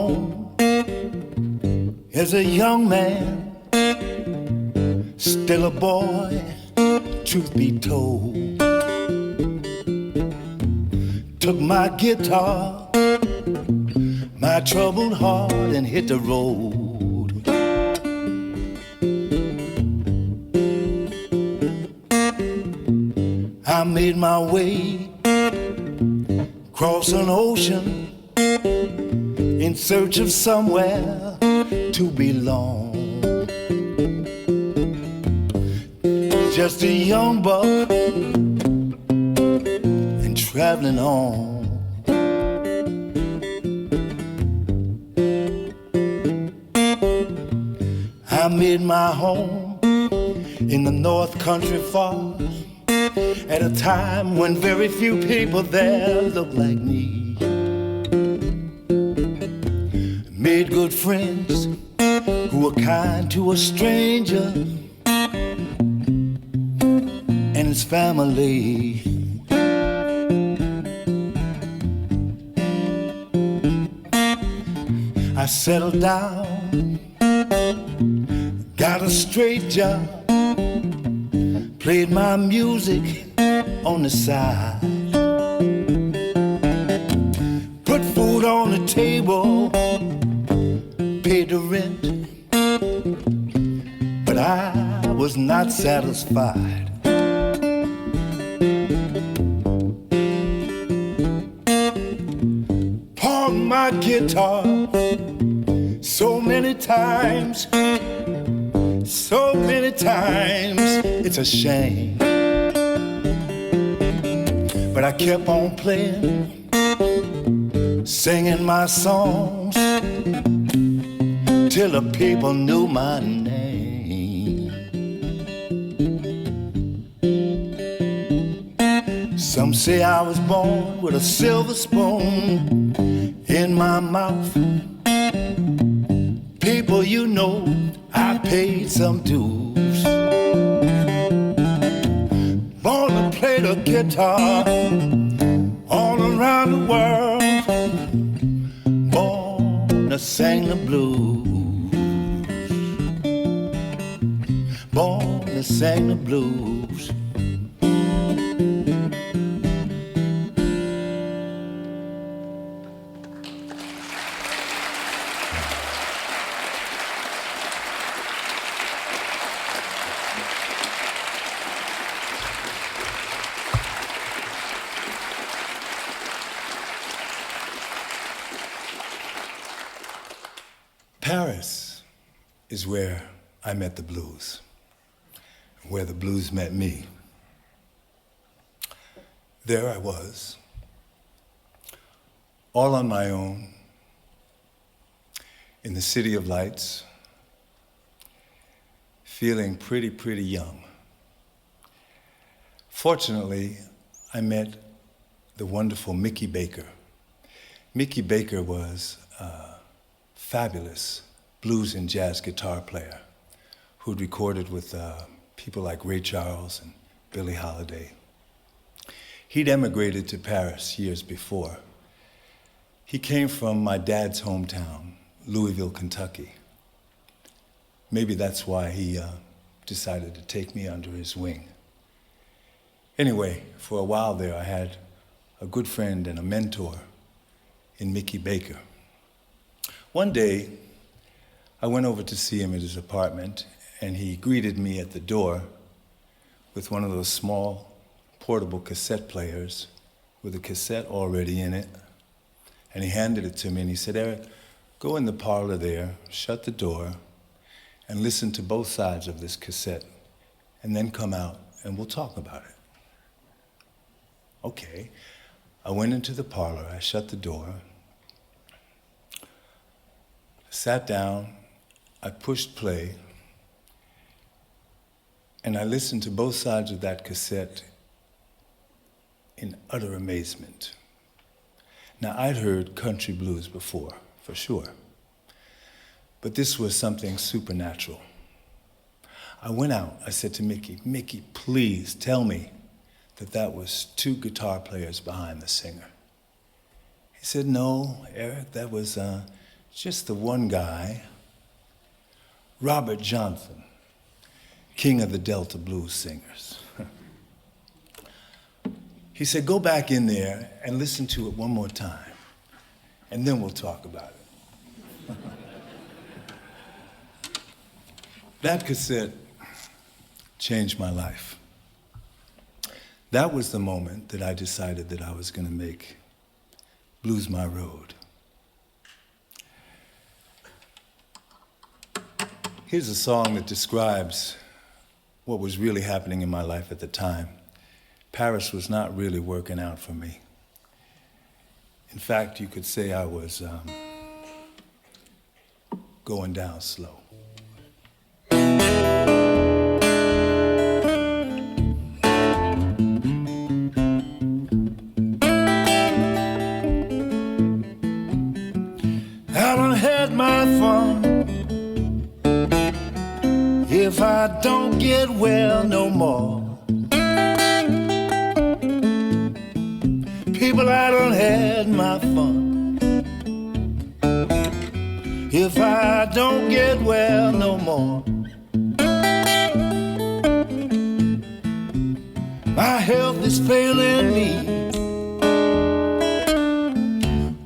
home as a young man, still a boy, truth be told. Took my guitar, my troubled heart, and hit the road. I made my way across an ocean in search of somewhere to belong. Just a young buck and traveling on. I made my home in the North Country far, at a time when very few people there looked like me. Made good friends who were kind to a stranger and his family. I settled down, got a straight job, played my music on the side, put food on the table, paid the rent, but I was not satisfied. Pawned my guitar so many times, it's a shame. But I kept on playing, singing my songs, till the people knew my name. Some say I was born with a silver spoon in my mouth. People, you know, I paid some dues. Born to play the guitar all around the world, born to sing the blues, born to sing the blues. Paris is where I met the blues, where the blues met me. There I was, all on my own, in the city of lights, feeling pretty young. Fortunately, I met the wonderful Mickey Baker. Mickey Baker was fabulous blues and jazz guitar player who'd recorded with people like Ray Charles and Billie Holiday. He'd emigrated to Paris years before. He came from my dad's hometown, Louisville, Kentucky. Maybe that's why he decided to take me under his wing. Anyway, for a while there, I had a good friend and a mentor in Mickey Baker. One day, I went over to see him at his apartment, and he greeted me at the door with one of those small, portable cassette players with a cassette already in it. And he handed it to me, and he said, "Eric, go in the parlor there, shut the door, and listen to both sides of this cassette, and then come out, and we'll talk about it." Okay. I went into the parlor, I shut the door, sat down, I pushed play, and I listened to both sides of that cassette in utter amazement. Now, I'd heard country blues before, for sure, but this was something supernatural. I went out, I said to Mickey, "Mickey, please tell me that was two guitar players behind the singer." He said, "No, Eric, that was just the one guy, Robert Johnson, king of the Delta blues singers. He said, go back in there and listen to it one more time, and then we'll talk about it. That cassette changed my life. That was the moment that I decided that I was going to make blues my road. Here's a song that describes what was really happening in my life at the time. Paris was not really working out for me. In fact, you could say I was going down slow. I done had my fun. If I don't get well no more, people, I done had my fun. If I don't get well no more, my health is failing me.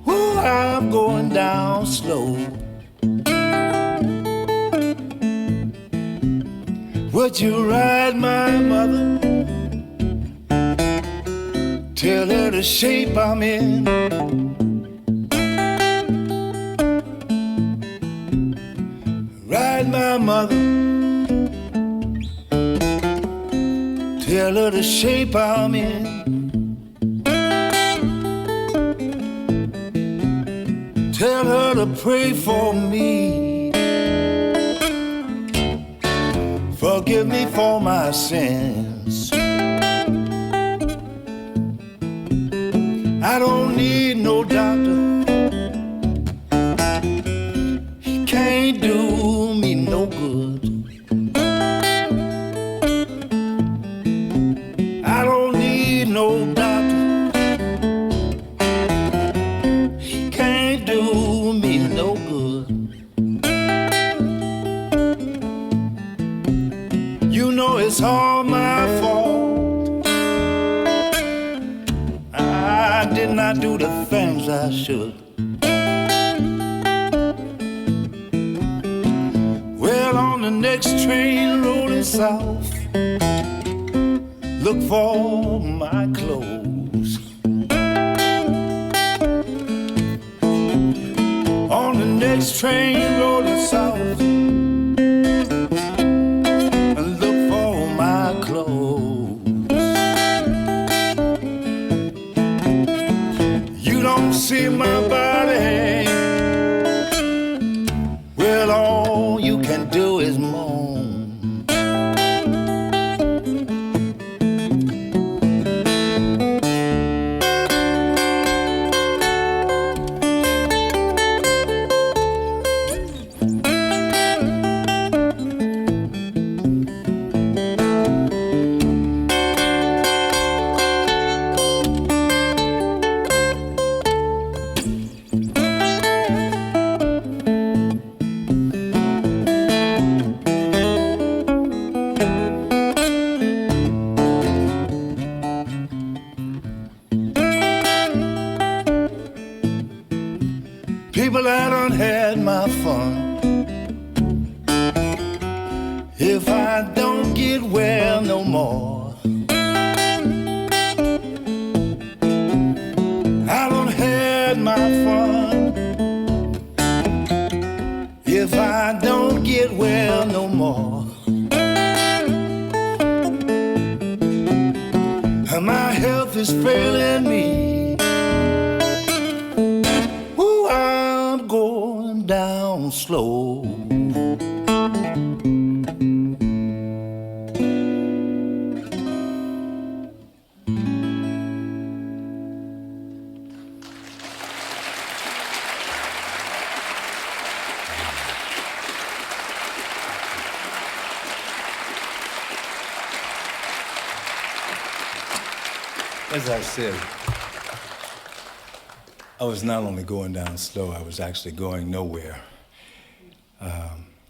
Ooh, I'm going down slow. Would you ride my mother? Tell her the shape I'm in. Ride my mother. Tell her the shape I'm in. Tell her to pray for me. Forgive me for my sins. I don't need no doctor. He can't do me no good. I don't need no doctor. He can't do me no good. You know it's all my fault. I did not do the things I should. Well, on the next train rolling south, look for my clothes. On the next train rolling south, look for my clothes. Don't see my body. Well, all you can do is moan. People, I done had my fun. If I don't get well no more, I done had my fun. If I don't get well no more, my health is failing me. Ooh, I'm going down slow. As I said, I was not only going down slow, I was actually going nowhere.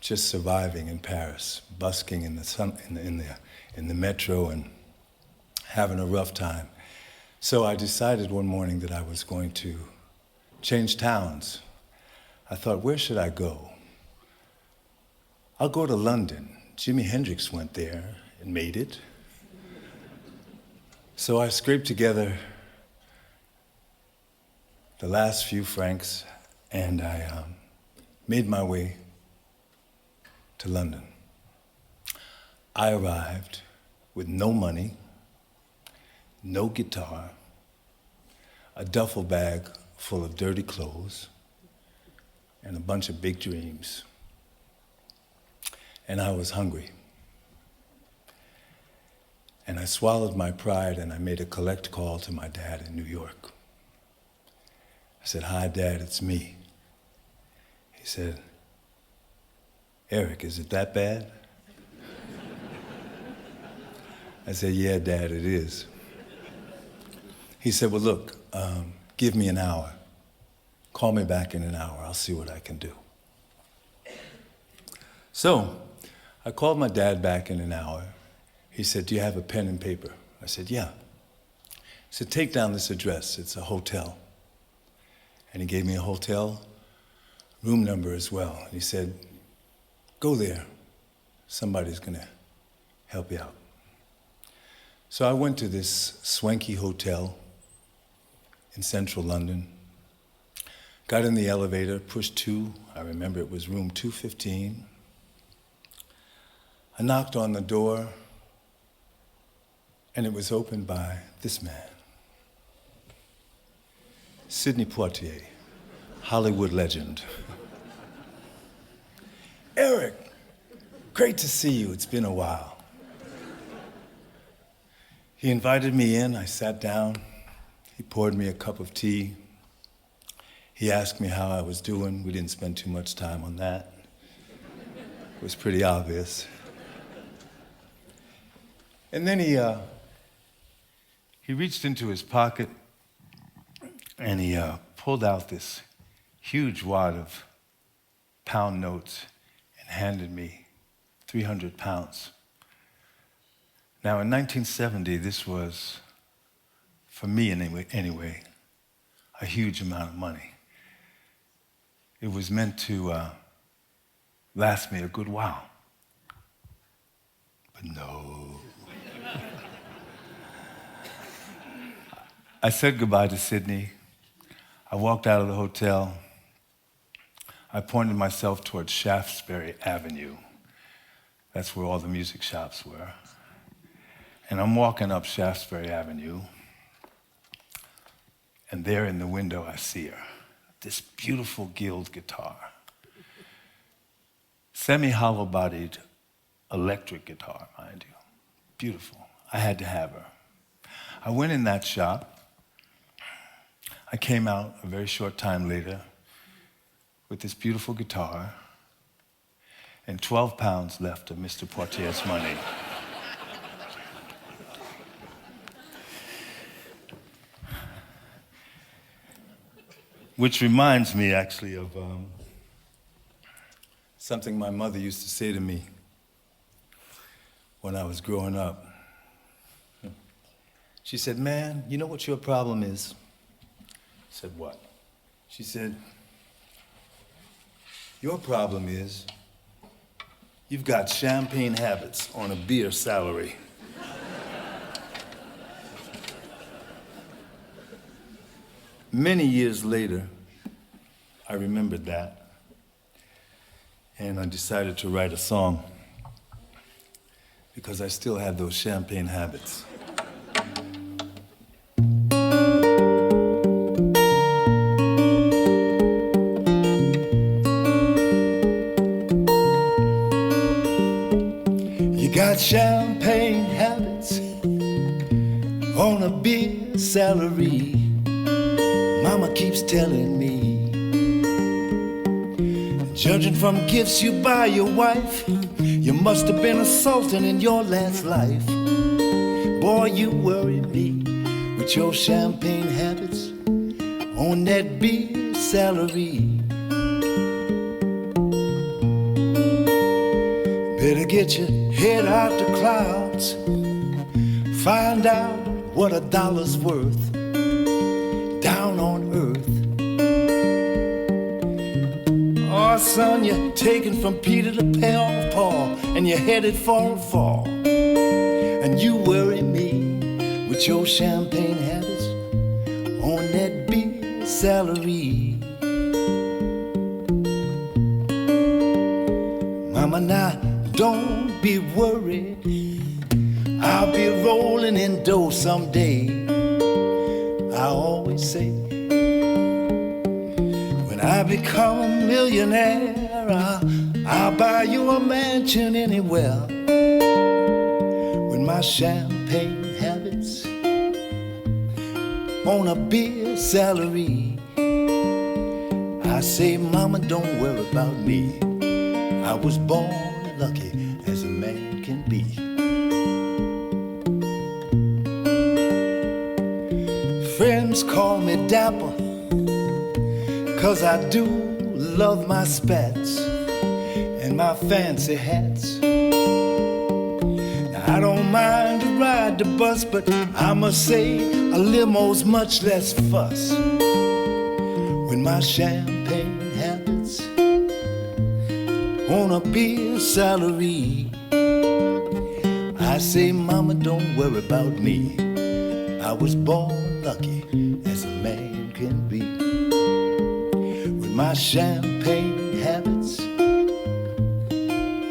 Just surviving in Paris, busking in the sun, in the metro, and having a rough time. So I decided one morning that I was going to change towns. I thought, where should I go? I'll go to London. Jimi Hendrix went there and made it. So I scraped together the last few francs, and I made my way to London. I arrived with no money, no guitar, a duffel bag full of dirty clothes, and a bunch of big dreams. And I was hungry. And I swallowed my pride and I made a collect call to my dad in New York. I said, "Hi, Dad, it's me." He said, "Eric, is it that bad?" I said, "Yeah, Dad, it is." He said, "Well, look, give me an hour. Call me back in an hour. I'll see what I can do." So I called my dad back in an hour. He said, "Do you have a pen and paper?" I said, "Yeah." He said, "Take down this address. It's a hotel." And he gave me a hotel room number as well. And he said, "Go there. Somebody's going to help you out." So I went to this swanky hotel in central London, got in the elevator, pushed 2. I remember it was room 215. I knocked on the door, and it was opened by this man, Sidney Poitier, Hollywood legend. "Eric, great to see you. It's been a while." He invited me in. I sat down. He poured me a cup of tea. He asked me how I was doing. We didn't spend too much time on that. It was pretty obvious. And then he reached into his pocket and he pulled out this huge wad of pound notes and handed me 300 pounds. Now, in 1970, this was, for me anyway, a huge amount of money. It was meant to last me a good while. But no. I said goodbye to Sydney. I walked out of the hotel. I pointed myself towards Shaftesbury Avenue. That's where all the music shops were. And I'm walking up Shaftesbury Avenue, and there in the window I see her, this beautiful Guild guitar, semi-hollow bodied electric guitar, mind you, beautiful. I had to have her. I went in that shop. I came out a very short time later with this beautiful guitar and 12 pounds left of Mr. Poitier's money. Which reminds me, actually, of something my mother used to say to me when I was growing up. She said, "Man, you know what your problem is?" I said, "What?" She said, "Your problem is you've got champagne habits on a beer salary." Many years later, I remembered that, and I decided to write a song because I still had those champagne habits. You got champagne habits on a beer salary. Mama keeps telling me, judging from gifts you buy your wife, you must have been a sultan in your last life. Boy, you worry me with your champagne habits on that beer salary. Better get your head out the clouds, find out what a dollar's worth down on earth. Oh, son, you're taken from Peter to Paul, and you're headed for a fall. And you worry me with your champagne habits on that beer salary. Mama, now don't be worried, I'll be rolling in dough someday. I always say, when I become a millionaire, I'll buy you a mansion anywhere. With my champagne habits on a beer salary, I say, mama, don't worry about me. I was born lucky as a man can be. Friends call me dapper, 'cause I do love my spats and my fancy hats. Now, I don't mind to ride the bus, but I must say a limo's much less fuss. With my champagne habits on a beer salary, I say, mama, don't worry about me. I was born lucky as a man can be. With my champagne habits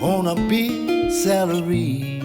on a beer salary.